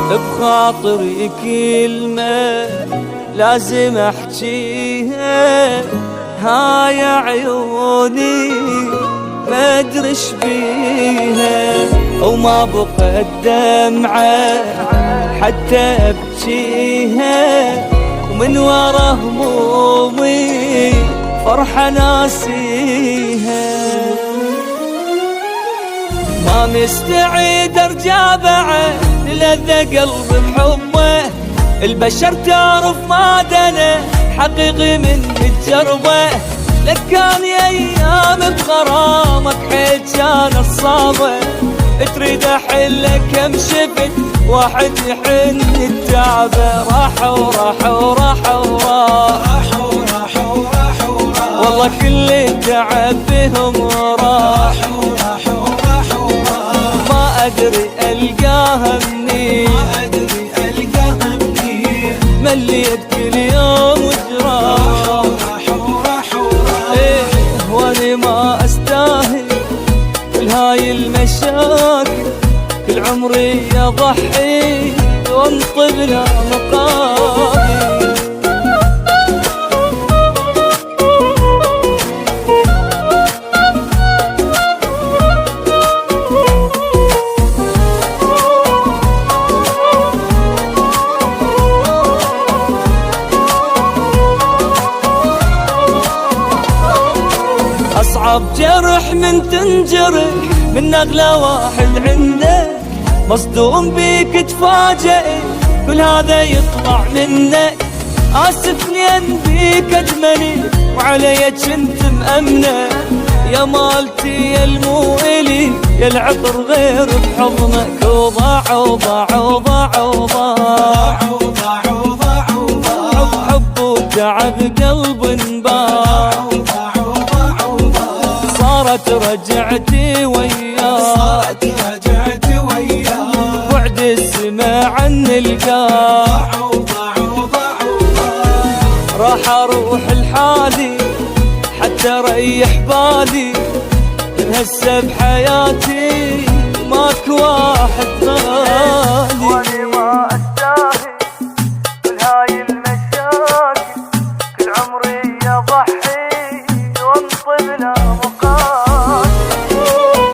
بخاطري كلمة لازم احجيها، هاي عيوني ما ادري ايش بيها، وما بقى الدمعة حتى ابجيها، ومن ورا همومي فرحة ناسيها. ما مستعيد ارجع بعد لذة قلب بحبه، البشر تعرف ما دنا حقيقي من الجربة، لك كان ايام بغرامك حيل كان الصابة، تريد احلك كم شفت واحد يحن التعبة، راحوا راحوا راحوا راحوا راحوا راحوا والله كل التعب بهم راحوا راحوا راحوا ما ادري القاها منين، ما ادري القاها منين، مليت كل يوم وجراح واني ما استاهل كل هاي المشاكل، كل عمري اضحي وانطي بلا مقابل. أصعب جرح من تنجرح من أغلى واحد عندك، مصدوم بيك تفاجئ كل هذا يطلع منك، آسف لين بيك أدمني وعلي كنت مأمنة، يا مالتي يا الموئلي يا العطر غير بحضنك، وضاع وضاع وضاع وضاع وضاع وضاع وضاع حب وتعب قلب انباع، صارت رجعتي وياك بعد السما عن القاع، راح اروح لحالي حتى اريح بالي، من هسه بحياتي ماك واحد غالي.